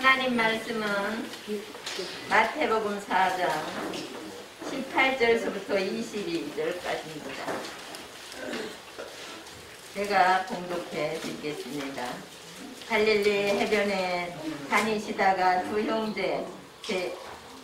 하나님 말씀은 마태복음 4장 18절서부터 22절까지입니다. 제가 봉독해 드리겠습니다. 갈릴리 해변에 다니시다가 두 형제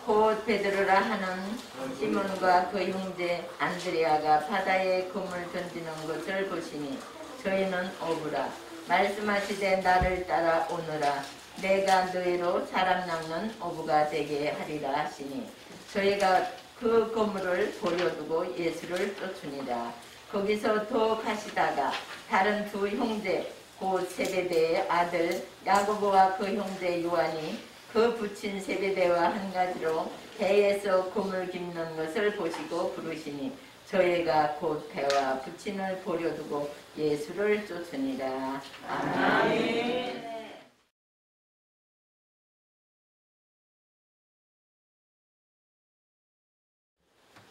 곧 베드로라 하는 시몬과 그 형제 안드레아가 바다에 그물 던지는 것을 보시니 저희는 어부라 말씀하시되 나를 따라 오너라 내가 너희로 사람 낚는 어부가 되게 하리라 하시니 저희가 그 그물을 버려두고 예수를 쫓으니라. 거기서 더 가시다가 다른 두 형제 곧 세베대의 아들 야고보와 그 형제 요한이 그 부친 세베대와 한 가지로 배에서 그물 깁는 것을 보시고 부르시니 저희가 곧 배와 부친을 버려두고 예수를 쫓으니라. 아멘.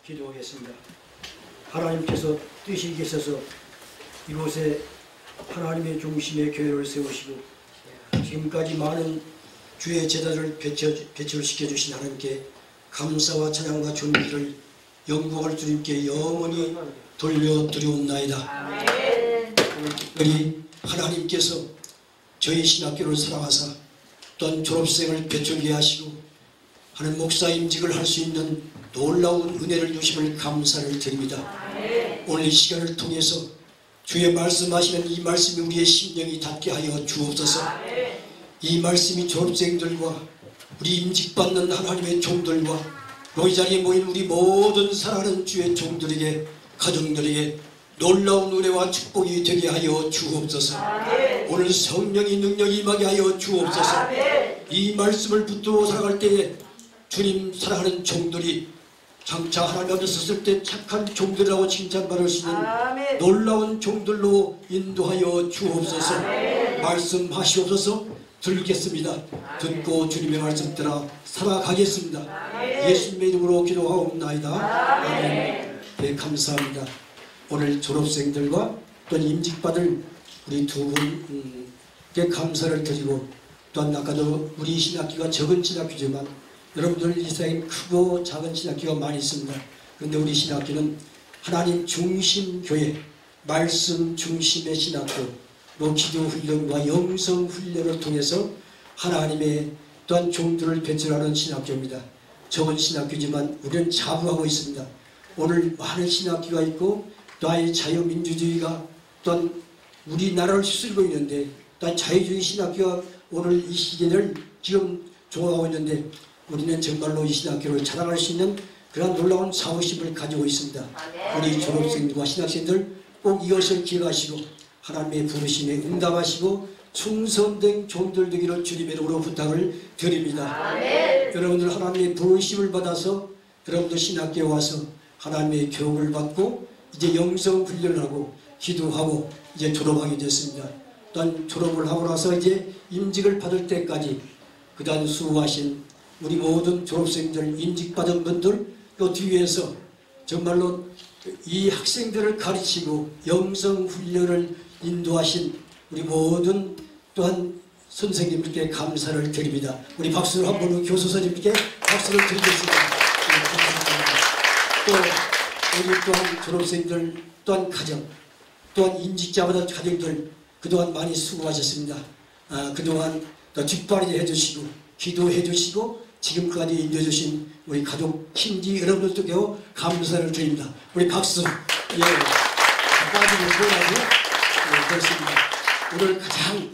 기도하겠습니다. 하나님께서 뜻이 계셔서 이곳에 하나님의 중심의 교회를 세우시고 지금까지 많은 주의 제자를 배출시켜 주신 하나님께 감사와 찬양과 존귀를 영광을 주님께 영원히 돌려드리옵나이다. 특별히 하나님께서 저희 신학교를 사랑하사 또한 졸업생을 배출게 하시고 하는 목사임직을 할 수 있는 놀라운 은혜를 주심을 감사를 드립니다. 오늘 이 시간을 통해서 주의 말씀하시는 이 말씀이 우리의 심령이 닿게 하여 주옵소서. 이 말씀이 졸업생들과 우리 임직받는 하나님의 종들과 이 자리에 모인 우리 모든 사랑하는 주의 종들에게 가정들에게 놀라운 은혜와 축복이 되게 하여 주옵소서. 오늘 성령의 능력이 임하게 하여 주옵소서. 이 말씀을 붙들어 살아갈 때에 주님 사랑하는 종들이 장차 하나님 앞에 섰을 때 착한 종들이라고 칭찬받을 수 있는 놀라운 종들로 인도하여 주옵소서. 말씀하시옵소서. 들겠습니다. 듣고 주님의 말씀 따라 살아가겠습니다. 예수님의 이름으로 기도하옵나이다. 아멘. 네, 감사합니다. 오늘 졸업생들과 또 임직받을 우리 두 분께 감사를 드리고 또한 아까도 우리 신학기가 적은 신학기지만 여러분들 이 세상에 크고 작은 신학교가 많이 있습니다. 그런데 우리 신학교는 하나님 중심 교회, 말씀 중심의 신학교로 기도 훈련과 영성 훈련을 통해서 하나님의 또한 종들을 배출하는 신학교입니다. 적은 신학교지만 우리는 자부하고 있습니다. 오늘 많은 신학교가 있고 또한 자유민주주의가 또한 우리나라를 휩쓸고 있는데 또한 자유주의 신학교가 오늘 이 시기를 지금 좋아하고 있는데 우리는 정말로 이 신학교를 자랑할 수 있는 그런 놀라운 자부심을 가지고 있습니다. 우리 졸업생들과 신학생들 꼭 이것을 기억하시고 하나님의 부르심에 응답하시고 충성된 종들 되기를 주님의 이름으로 부탁을 드립니다. 여러분들 하나님의 부르심을 받아서 여러분들 신학교에 와서 하나님의 교육을 받고 이제 영성 훈련을 하고 기도하고 이제 졸업하게 됐습니다. 또한 졸업을 하고 나서 이제 임직을 받을 때까지 그다음 수고하신 우리 모든 졸업생들, 임직받은 분들 또 뒤에서 정말로 이 학생들을 가르치고 영성훈련을 인도하신 우리 모든 또한 선생님들께 감사를 드립니다. 우리 박수를 한 번 교수선생님께 박수를 드리겠습니다. 또 우리 또한 졸업생들 또한 가정 또한 임직자마다 가정들 그동안 많이 수고하셨습니다. 그동안 또 뒷발이 해주시고 기도해 주시고 지금까지 인도해주신 우리 가족 힘지 여러분들께 감사를 드립니다. 우리 박수. 빠지고 보라고 그렇습니다. 오늘 가장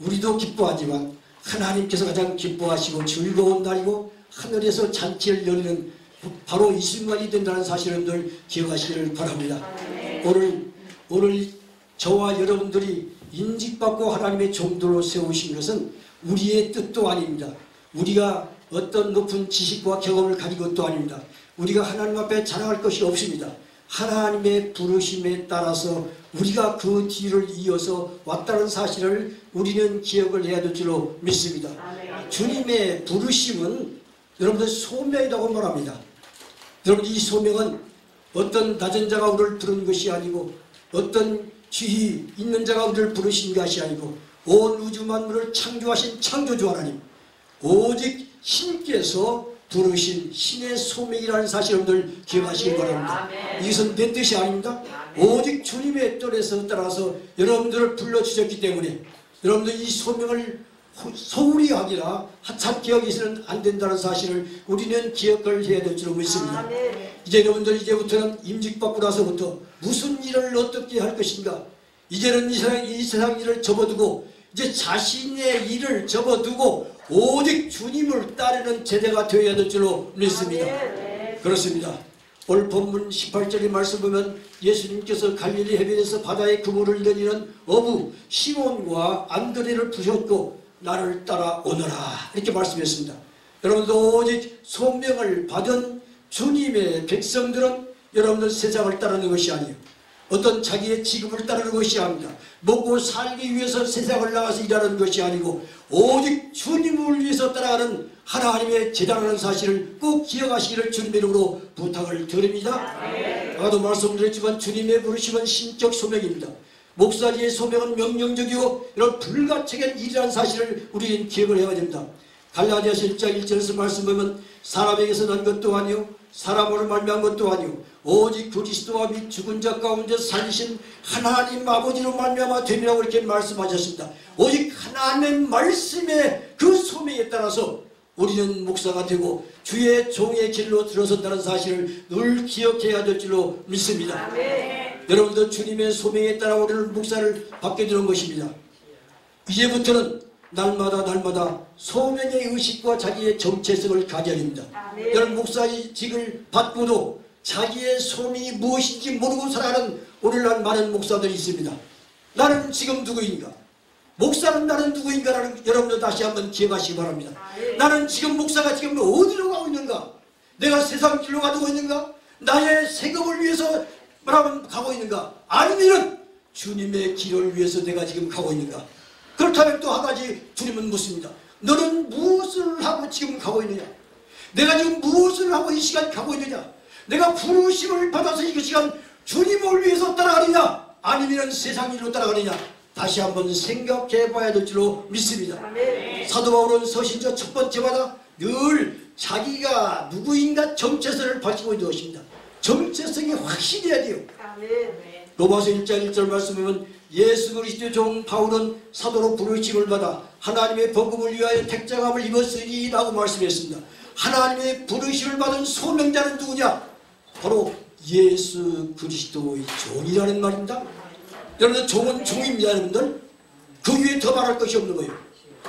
우리도 기뻐하지만 하나님께서 가장 기뻐하시고 즐거운 날이고 하늘에서 잔치를 열리는 바로 이 순간이 된다는 사실을 늘 기억하시기를 바랍니다. 오늘 저와 여러분들이 인직받고 하나님의 종들로 세우신 것은 우리의 뜻도 아닙니다. 우리가 어떤 높은 지식과 경험을 가진 것도 아닙니다. 우리가 하나님 앞에 자랑할 것이 없습니다. 하나님의 부르심에 따라서 우리가 그 뒤를 이어서 왔다는 사실을 우리는 기억을 해야 될 줄로 믿습니다. 주님의 부르심은 여러분들 소명이라고 말합니다. 여러분 이 소명은 어떤 낮은 자가 우리를 부른 것이 아니고 어떤 지위 있는 자가 우리를 부르신 것이 아니고 온 우주 만물을 창조하신 창조주 하나님 오직 신께서 부르신 신의 소명이라는 사실 여러분들 기억하시기 바랍니다. 이것은 내 뜻이 아닙니다. 오직 주님의 뜻에 따라서 여러분들을 불러주셨기 때문에 여러분들 이 소명을 소홀히 하기나 하찮게 기억해서는 안 된다는 사실을 우리는 기억을 해야 될 줄 믿습니다. 이제 여러분들 이제부터는 임직받고 나서부터 무슨 일을 어떻게 할 것인가, 이제는 이 세상 일을 접어두고 이제 자신의 일을 접어두고 오직 주님을 따르는 제대가 되어야 될 줄로 믿습니다. 그렇습니다. 오늘 본문 18절의 말씀 보면 예수님께서 갈릴리 해변에서 바다에 그물을 내리는 어부 시몬과 안드레를 부셨고 나를 따라오너라 이렇게 말씀했습니다. 여러분도 오직 소명을 받은 주님의 백성들은 여러분들 세상을 따르는 것이 아니에요. 어떤 자기의 직업을 따르는 것이 아닙니다. 먹고 살기 위해서 세상을 나가서 일하는 것이 아니고 오직 주님을 위해서 따라가는 하나님의 제자라는 사실을 꼭 기억하시기를 주님의 이름으로 부탁을 드립니다. 아까도 말씀드렸지만 주님의 부르심은 신적 소명입니다. 목사지의 소명은 명령적이고 이런 불가촉한 일이라는 사실을 우리는 기억을 해야 됩니다. 갈라디아서 1장 1절에서 말씀하면 사람에게서 난 것도 아니요 사람으로 말미암은 것도 아니요 오직 그리스도와 및 죽은 자 가운데서 살리신 하나님 아버지로 말미암아 됨이라고 이렇게 말씀하셨습니다. 오직 하나님의 말씀의 그 소명에 따라서 우리는 목사가 되고 주의 종의 길로 들어선다는 사실을 늘 기억해야 될 줄로 믿습니다. 여러분들 주님의 소명에 따라 우리는 목사를 받게 되는 것입니다. 이제부터는 날마다 소명의 의식과 자기의 정체성을 가져야 됩니다. 여러분 목사직을 받고도 자기의 소명이 무엇인지 모르고 살아가는 오늘날 많은 목사들이 있습니다. 나는 지금 누구인가? 목사는 나는 누구인가라는 여러분들 다시 한번 기억하시기 바랍니다. 나는 지금 목사가 지금 어디로 가고 있는가? 내가 세상 길로 가고 있는가? 나의 세금을 위해서 가고 있는가? 아니면 주님의 길을 위해서 내가 지금 가고 있는가? 그렇다면 또 한 가지 주님은 묻습니다. 너는 무엇을 하고 지금 가고 있느냐? 내가 지금 무엇을 하고 이 시간 가고 있느냐? 내가 부르심을 받아서 이 시간 주님을 위해서 따라가느냐? 아니면 세상 일로 따라가느냐? 다시 한번 생각해 봐야 될 줄로 믿습니다. 사도 바울은 서신서 첫 번째마다 늘 자기가 누구인가 정체성을 밝히고 있는 것입니다. 정체성이 확실해야 돼요. 로마서 1장 1절 말씀하면 예수 그리스도의 종 바울은 사도로 부르심을 받아 하나님의 복음을 위하여 택정함을 입었으니 라고 말씀했습니다. 하나님의 부르심을 받은 소명자는 누구냐? 바로 예수 그리스도의 종이라는 말입니다. 여러분들 종은 종입니다. 여러분들 그 위에 더 말할 것이 없는 거예요.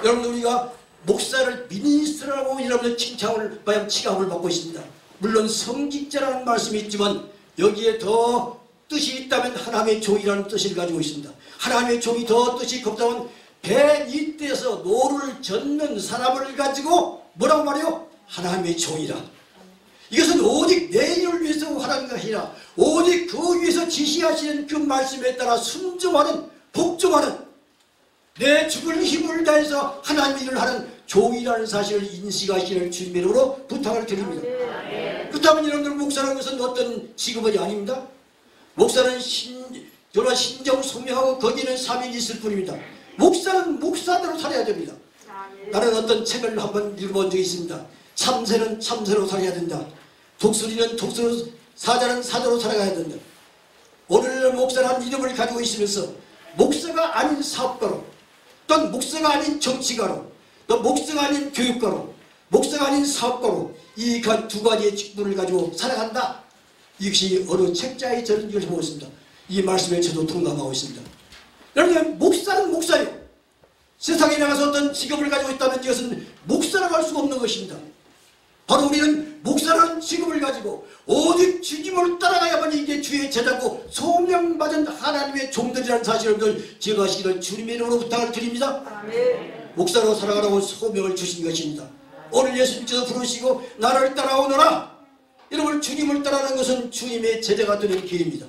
여러분들 우리가 목사를 미니스트라고 여러분들 칭찬을 치감을 받고 있습니다. 물론 성직자라는 말씀이 있지만 여기에 더 뜻이 있다면 하나님의 종이라는 뜻을 가지고 있습니다. 하나님의 종이 더 뜻이 곱다면 배 이때에서 노를 젓는 사람을 가지고 뭐라고 말해요? 하나님의 종이라. 이것은 오직 내 일을 위해서 하는 것이 아니라 오직 그 위에서 지시하시는 그 말씀에 따라 순종하는 복종하는 내 죽을 힘을 다해서 하나님의 일을 하는 종이라는 사실을 인식하시는 주님의 이름으로 부탁을 드립니다. 그렇다면 여러분들 목사라는 것은 어떤 직업이 아닙니다. 목사는 여러 신정 소명하고 거기는 사명이 있을 뿐입니다. 목사는 목사대로 살아야 됩니다. 나는 어떤 책을 한번 읽어본 적이 있습니다. 참새는 참새로 살아야 된다. 독수리는 독수리로, 사자는 사자로 살아가야 된다. 오늘날 목사라는 이름을 가지고 있으면서 목사가 아닌 사업가로, 또는 목사가 아닌 정치가로, 또 목사가 아닌 교육가로, 목사가 아닌 사업가로 이 두 가지의 직분을 가지고 살아간다. 이것이 어느 책자에 저는 이걸 보고 있습니다. 이 말씀에 저도 동감하고 있습니다. 여러분 목사는 목사예요. 세상에 나가서 어떤 직업을 가지고 있다면 이것은 목사라고 할 수가 없는 것입니다. 바로 우리는 목사라는 직업을 가지고 오직 주님을 따라가야만 이게 주의 제자고 소명받은 하나님의 종들이라는 사실을 기억하시기를 주님의 이름으로 부탁을 드립니다. 목사로 살아가라고 소명을 주신 것입니다. 오늘 예수님께서 부르시고 나를 따라오너라. 여러분 주님을 따라가는 것은 주님의 제자가 되는 길입니다.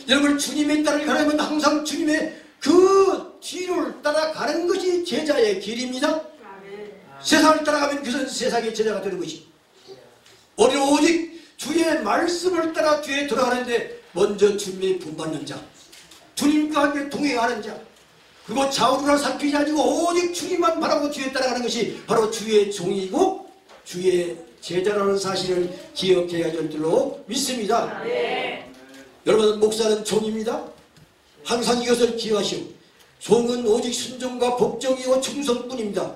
여러분 주님의 따를 가려면 항상 주님의 그 뒤를 따라가는 것이 제자의 길입니다. 세상을 따라가면 그것은 세상의 제자가 되는 것입니다. 우리는 오직 주의 말씀을 따라 뒤에 돌아가는데 먼저 주님의 본받는 자, 주님과 함께 동행하는 자, 그리고 좌우를 살피지 않고 오직 주님만 바라고 주에 따라가는 것이 바로 주의 종이고 주의 제자라는 사실을 기억해야 할 줄로 믿습니다. 여러분, 목사는 종입니다. 항상 이것을 기억하시오. 종은 오직 순종과 복종이고 충성뿐입니다.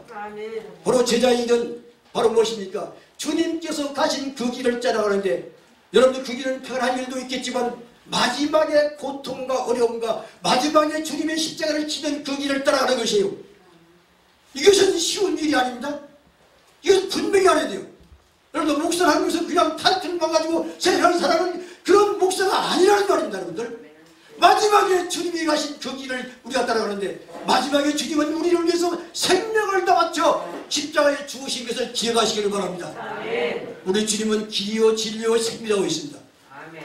바로 제자의 일은 바로 무엇입니까? 주님께서 가신 그 길을 따라가는데, 여러분들 그 길은 편한 일도 있겠지만 마지막에 고통과 어려움과 마지막에 주님의 십자가를 치는 그 길을 따라가는 것이에요. 이것은 쉬운 일이 아닙니다. 이것은 분명히 안 해야 돼요. 여러분들, 목사라는 것은 그냥 타이틀만 가지고 세상을 살아가는 그런 목사가 아니라는 말입니다. 여러분들, 마지막에 주님이 가신 그 길을 우리가 따라가는데, 마지막에 주님은 우리를 위해서 생명을 다 바쳐 십자가에 죽으신 것을 기억하시기를 바랍니다. 우리 주님은 길이요 진리요 생명이라고 있습니다.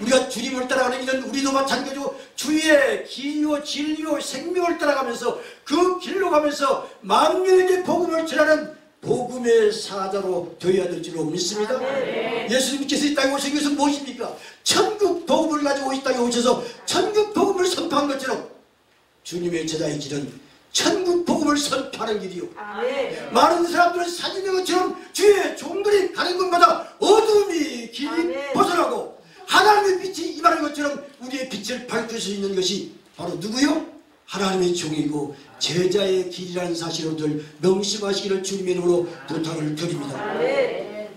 우리가 주님을 따라가는 길은 우리도 마찬가지로 주의 길이요 진리요 생명을 따라가면서 그 길로 가면서 만민에게 복음을 전하는 복음의 사자로 되어야 될 줄로 믿습니다. 예수님께서 이 땅에 오신 것은 무엇입니까? 천국 복음을 가지고 이 땅에 오셔서 천국 복음을 선포한 것처럼 주님의 제자의 길은 천국 복음을 선포하는 길이요. 많은 사람들은 사진의 것처럼 주의 종들이 가는 곳마다 어둠이 길이 벗어나고 하나님의 빛이 임하는 것처럼 우리의 빛을 밝힐 수 있는 것이 바로 누구요? 하나님의 종이고 제자의 길이라는 사실을 명심하시기를 주님의 이름으로 부탁을 드립니다.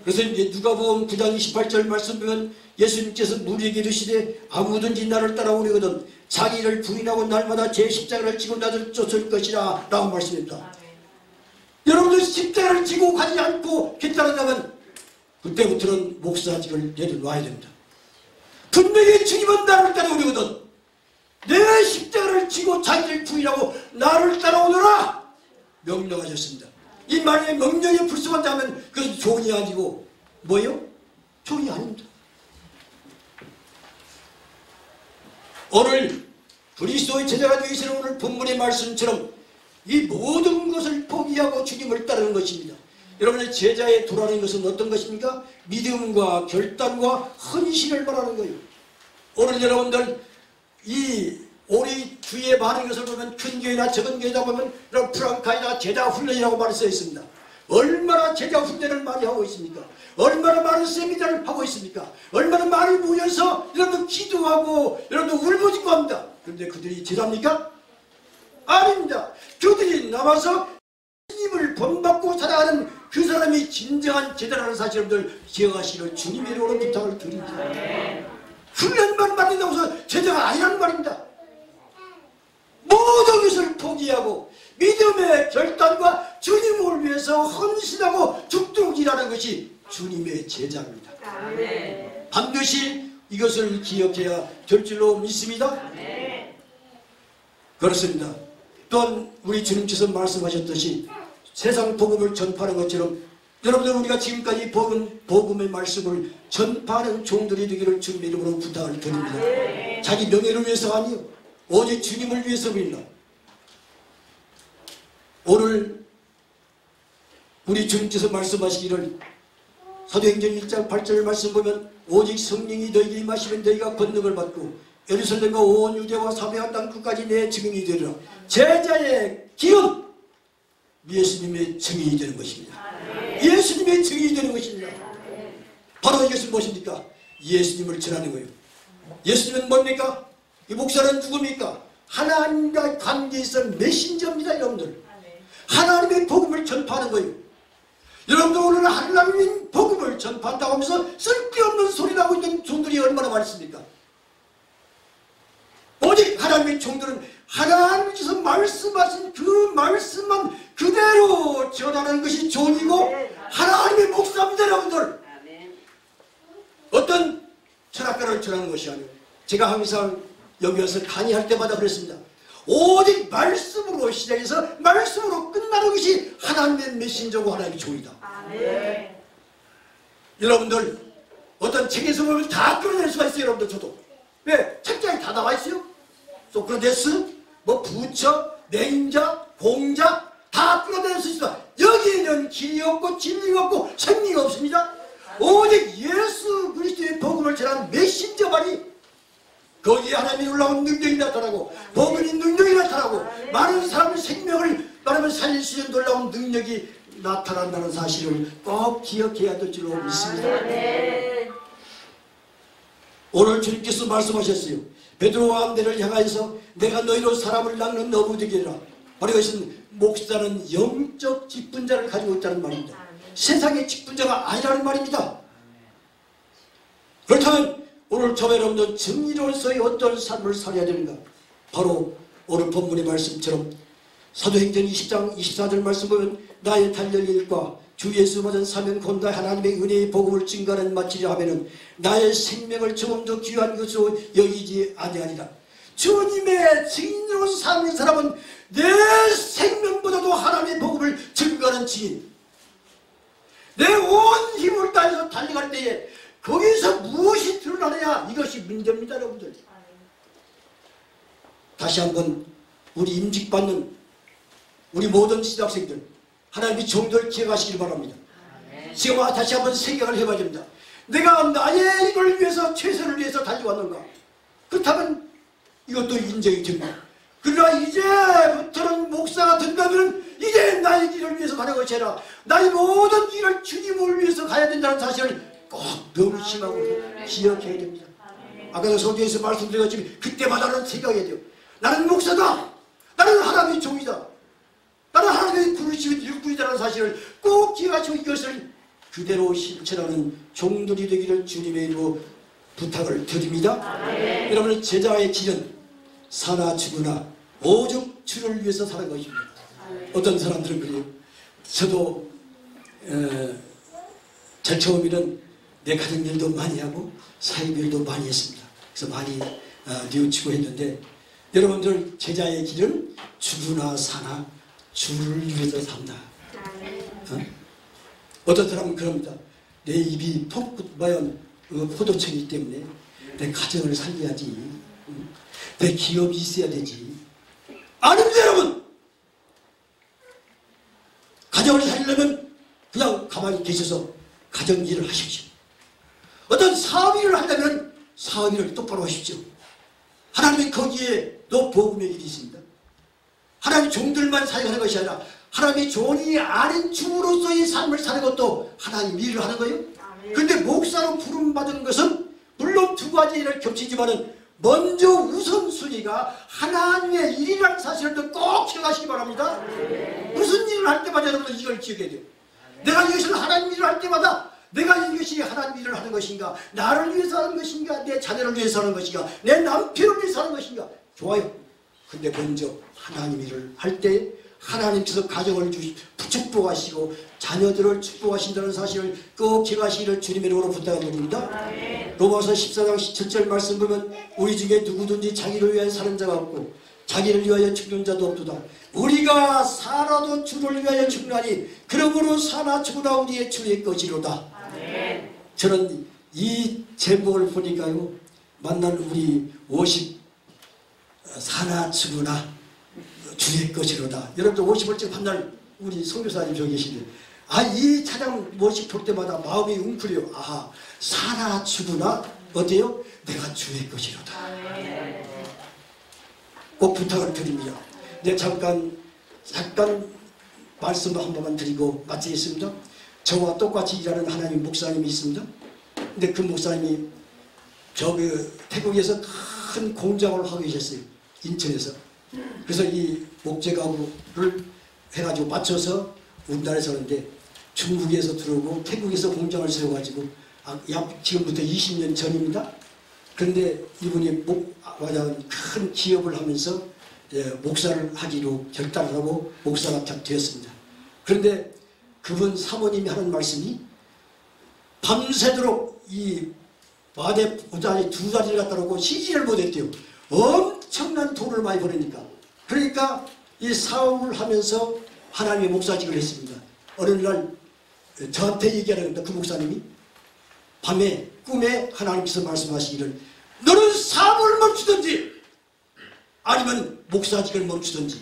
그래서 이제 누가복음 9장 28절 말씀 보면 예수님께서 무리에게 이르시되 아무든지 나를 따라오려거든 자기를 부인하고 날마다 제 십자가를 지고 나를 쫓을 것이라 라고 말씀합니다. 여러분들 십자가를 지고 가지 않고 괜찮은다면 그때부터는 목사직을 내려놔야 됩니다. 분명히 주님은 나를 따라오려거든 내 십자가를 지고 자기를 부인하고 나를 따라오너라 명령하셨습니다. 이 말에 명령에 불순한다면 그것은 종이 아니고 뭐예요? 종이 아닙니다. 오늘 그리스도의 제자가 되시는 오늘 본문의 말씀처럼 이 모든 것을 포기하고 주님을 따르는 것입니다. 여러분의 제자의 도라는 것은 어떤 것입니까? 믿음과 결단과 헌신을 말하는 거예요. 오늘 여러분들 우리 주위에 많은 것을 보면 큰 교회나 적은 교회다 보면 이런 프랑카이나 제자 훈련이라고 말이 써 있습니다. 얼마나 제자 훈련을 많이 하고 있습니까? 얼마나 많은 세미나를 하고 있습니까? 얼마나 많이 모여서 여러분 기도하고 여러분 울부짖고 합니다. 그런데 그들이 제자입니까? 아닙니다. 그들이 남아서 주님을 본받고 살아가는 그 사람이 진정한 제자라는 사실을 여러분들 기억하시기를 주님의 이름으로 부탁을 드립니다. 훈련만 받는다고 해서 제자가 아니라는 말입니다. 모든 것을 포기하고 믿음의 결단과 주님을 위해서 헌신하고 죽도록 일하는 것이 주님의 제자입니다. 반드시 이것을 기억해야 될 줄로 믿습니다. 그렇습니다. 또한 우리 주님께서 말씀하셨듯이 세상 복음을 전파하는 것처럼 여러분들 우리가 지금까지 복음의 말씀을 전파하는 종들이 되기를 주님의 이름으로 부탁을 드립니다. 자기 명예를 위해서 아니요 오직 주님을 위해서입니다. 오늘 우리 주님께서 말씀하시기를 사도행전 1장 8절 말씀 보면 오직 성령이 너희에게 임하시면 너희가 권능을 받고 예루살렘과 온 유대와 사마리아 땅 끝까지 내 증인이 되리라. 제자의 길은 예수님의 증인이 되는 것입니다. 예수님의 증인이 되는 것입니다. 바로 이것은 무엇입니까? 예수님을 전하는 거예요. 예수님은 뭡니까? 이 목사는 누굽니까? 하나님과 관계에 있어 메신저입니다. 여러분들 하나님의 복음을 전파하는 거예요. 여러분들 오늘 하나님의 복음을 전파한다고 하면서 쓸데없는 소리 나고 있는 종들이 얼마나 많이 있습니까? 오직 하나님의 종들은 하나님께서 말씀하신 그 말씀만 그대로 전하는 것이 종이고 하나님의 목사입니다. 여러분들 어떤 철학가를 전하는 것이 아니에요. 제가 항상 여기 와서 강의할 때마다 그랬습니다. 오직 말씀으로 시작해서 말씀으로 끝나는 것이 하나님의 메신저고 하나님의 종이다. 여러분들 어떤 책에서 보면 다 끌어낼 수가 있어요. 여러분들 저도 왜? 책장에 다 나와 있어요. 소크라테스, 부처, 맹자, 공자 다 끌어낼 수 있어. 여기에는 길이 없고 진리가 없고 생리가 없습니다. 오직 예수 그리스도의 복음을 전하는 메신저만이 거기에 하나님이 올라온 능력이 나타나고 복음이 능력이 나타나고 많은 사람을 말하면 살릴 수 있는 놀라운 능력이 나타난다는 사실을 꼭 기억해야 될 줄로 믿습니다. 오늘 주님께서 말씀하셨어요. 베드로와 안데를 향하여서 내가 너희로 사람을 낚는 어부 되게 해라. 바로 이것은 목사는 영적 직분자를 가지고 있다는 말입니다. 세상의 직분자가 아니라는 말입니다. 그렇다면 오늘 저와 여러분들 정의로서의 어떤 삶을 살아야 되는가? 바로 오늘 본문의 말씀처럼 사도행전 20장 24절 말씀 보면 나의 달릴 일과 주 예수 받은 사명 본다 하나님의 은혜의 복음을 증거하는 마치려 하면은 나의 생명을 조금 더 귀한 것으로 여기지 아니하니라. 주님의 증인으로 사는 사람은 내 생명보다도 하나님의 복음을 증거하는 증인. 내 온 힘을 다해서 달려갈 때에 거기서 무엇이 드러나느냐, 이것이 문제입니다, 여러분들. 다시 한번 우리 임직받는 우리 모든 신학생들, 하나님이 종들을 기억하시길 바랍니다. 지금 다시 한번 생각을 해봐야 됩니다. 내가 나의 일을 위해서, 최선을 위해서 달려왔는가? 그렇다면 이것도 인정이 됩니다. 그러나 이제부터는 목사가 된다면 이제 나의 길을 위해서 가는 것이 아니라 나의 모든 길을 주님을 위해서 가야 된다는 사실을 꼭 명심하고 기억해야 됩니다. 아까도 소개에서 말씀드렸지만 그때마다는 생각해야 돼요. 나는 목사다. 나는 하나님의 종이다. 나는 하나님의 부르심의 일꾼이라는 사실을 꼭 기억하시고 이것을 그대로 실천하는 종들이 되기를 주님의 이름으로 부탁을 드립니다. 여러분, 제자의 길은 사나 죽으나 오직 주를 위해서 사는 것입니다. 어떤 사람들은 그래요. 저도 제일 처음에는 내 가정 일도 많이 하고 사회 일도 많이 했습니다. 그래서 많이 뉘우치고 했는데, 여러분들 제자의 길은 죽으나 사나 주를 위해서 산다. 어떤 사람은 그럽니다. 내 입이 포도청이기 때문에 내 가정을 살려야지, 내 기업이 있어야 되지. 아닙니다, 여러분. 가정을 살리려면 그냥 가만히 계셔서 가정 일을 하십시오. 어떤 사업 일을 하려면 사업 일을 똑바로 하십시오. 하나님이 거기에 너 복음의 일이 있습니다. 하나님 종들만 사역하는 것이 아니라 하나님의 종이 아닌 주로서의 삶을 사는 것도 하나님 일을 하는 거예요. 그런데 목사로 부름받은 것은 물론 두 가지 일을 겹치지만은 먼저 우선순위가 하나님의 일이라는 사실을 꼭 기억하시기 바랍니다. 무슨 일을 할 때마다 여러분들 이걸 기억해야 돼요. 내가 이것을 하나님 일을 할 때마다 내가 이것이 하나님 일을 하는 것인가, 나를 위해서 하는 것인가, 내 자녀를 위해서 하는 것인가, 내 남편을 위해서 하는 것인가. 좋아요. 근데 먼저 하나님 일을 할 때 하나님께서 가정을 축복하시고 자녀들을 축복하신다는 사실을 꼭 기억하시기를 주님의 이름으로 부탁드립니다. 로마서 14장 17절 말씀 보면 우리 중에 누구든지 자기를 위하여 사는 자가 없고 자기를 위하여 죽는 자도 없도다. 우리가 살아도 주를 위하여 죽나니 그러므로 사나 죽으나 우리의 주의 것이로다. 저는 이 제목을 보니까요, 만난 우리 50 사나 죽으나 주의 것이로다. 여러분들 50월쯤 한날 우리 선교사님 저기 계신데, 이 찬양 모식 볼 때마다 마음이 웅크려요. 사나 죽으나 어때요? 내가 주의 것이로다. 꼭 부탁을 드립니다. 네, 잠깐 말씀 한 번만 드리고 마치겠습니다. 저와 똑같이 일하는 하나님 목사님이 있습니다. 근데 그 목사님이 태국에서 큰 공장을 하고 계셨어요. 인천에서. 그래서 이 목재가구를 해가지고 맞춰서 우리나라에서 하는데 중국에서 들어오고 태국에서 공장을 세워가지고 지금부터 20년 전입니다. 그런데 이분이 큰 기업을 하면서 목사를 하기로 결단을 하고 목사가 되었습니다. 그런데 그분 사모님이 하는 말씀이 밤새도록 이 마대 부자리 두 다리를 갖다 놓고 쉬지를 못했대요. 엄청난 돈을 많이 버리니까. 그러니까 이 사업을 하면서 하나님의 목사직을 했습니다. 어느 날 저한테 얘기하는 그 목사님이 밤에 꿈에 하나님께서 말씀하시기를 너는 사업을 멈추든지 아니면 목사직을 멈추든지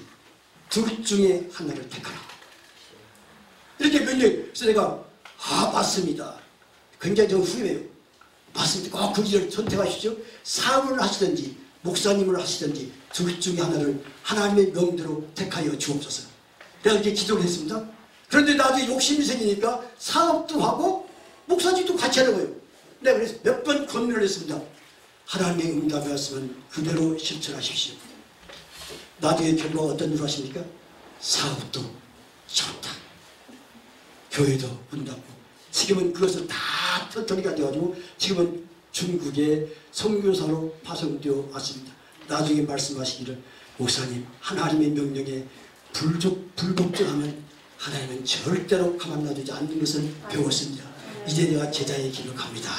둘 중에 하나를 택하라. 이렇게 명령. 그래서 내가 맞습니다. 굉장히 좀 후회해요. 맞습니다. 꼭 그 길을 선택하십시오. 사업을 하시든지 목사님을 하시든지 둘 중에 하나를 하나님의 명대로 택하여 주옵소서. 내가 이렇게 기도를 했습니다. 그런데 나도 욕심이 생기니까 사업도 하고 목사직도 같이 하는 거예요. 내가 그래서 몇 번 권면을 했습니다. 하나님의 응답이 왔으면 그대로 실천하십시오. 나중에 결과가 어떤 일을 하십니까? 사업도 좋다. 교회도 문 닫고. 지금은 그것을 다 터뜨리가 되어가지고 지금은 중국의 선교사로 파송되어 왔습니다. 나중에 말씀하시기를 목사님 하나님의 명령에 불복종하면 하나님은 절대로 가만 놔두지 않는 것을 배웠습니다. 이제 내가 제자의 길로 갑니다.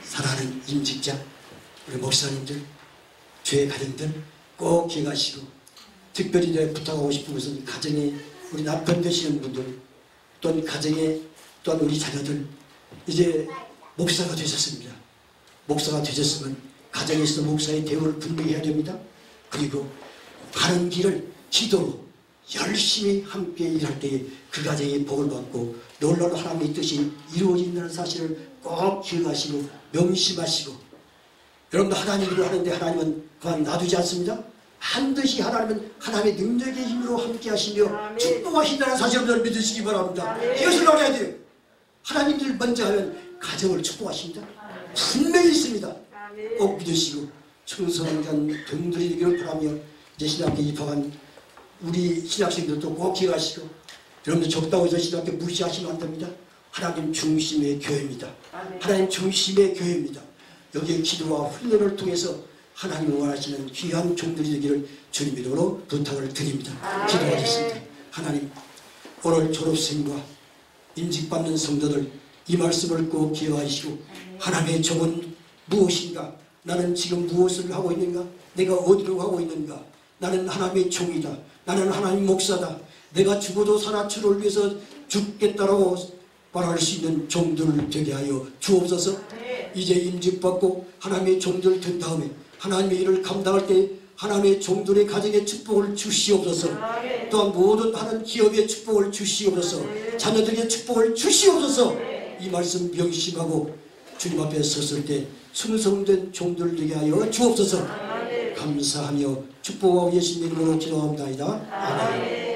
사랑하는 임직자 우리 목사님들 주의 가정들 꼭 기억하시고 특별히 내가 부탁하고 싶은 것은 가정에 우리 남편 되시는 분들 또는 가정에 또한 우리 자녀들 이제 목사가 되셨습니다. 목사가 되셨으면 가정에서 목사의 대우를 분명히 해야 됩니다. 그리고 가는 길을 기도로 열심히 함께 일할 때에 그 가정이 복을 받고 놀라운 하나님의 뜻이 이루어진다는 사실을 꼭 기억하시고 명심하시고 여러분도 하나님 일을 하는데 하나님은 그만 놔두지 않습니다. 반드시 하나님은 하나님의 능력의 힘으로 함께 하시며 축복하신다는 사실을 믿으시기 바랍니다. 이것을 알아야 돼요. 하나님들 먼저 하면 가정을 축복하십니다. 분명히 있습니다. 꼭 믿으시고 충성한 동들이 되기를 바라며 이제 신학교에 입학한 우리 신학생들도 꼭 기억하시고 여러분들 적다고 해서 신학교 무시하시면 안 됩니다. 하나님 중심의 교회입니다. 하나님 중심의 교회입니다. 여기에 기도와 훈련을 통해서 하나님 원하시는 귀한 종들이 되기를 주님 이름으로 부탁을 드립니다. 기도하겠습니다. 하나님 오늘 졸업생과 임직받는 성도들 이 말씀을 꼭 기억하시고 하나님의 종은 무엇인가? 나는 지금 무엇을 하고 있는가? 내가 어디로 가고 있는가? 나는 하나님의 종이다. 나는 하나님 목사다. 내가 죽어도 살아 주를 위해서 죽겠다라고 말할 수 있는 종들을 되게 하여 주옵소서. 이제 임직받고 하나님의 종들 된 다음에 하나님의 일을 감당할 때 하나님의 종들의 가정에 축복을 주시옵소서. 또한 모든 하는 기업에 축복을 주시옵소서. 자녀들에게 축복을 주시옵소서. 이 말씀 명심하고 주님 앞에 섰을 때 충성된 종들 되게 하여 주옵소서. 감사하며 축복하고 예수님 이름으로 기도합니다. 아멘.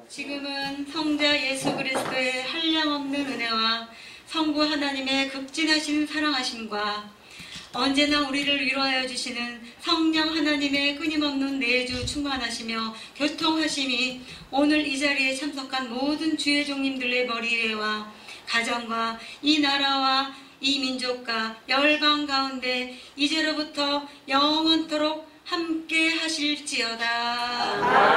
지금은 성자 예수 그리스도의 한량없는 은혜와 성부 하나님의 극진하신 사랑하심과 언제나 우리를 위로하여 주시는 성령 하나님의 끊임없는 내주 충만하시며 교통하심이 오늘 이 자리에 참석한 모든 주의 종님들의 머리에와 가정과 이 나라와 이 민족과 열방 가운데 이제로부터 영원토록 함께 하실지어다.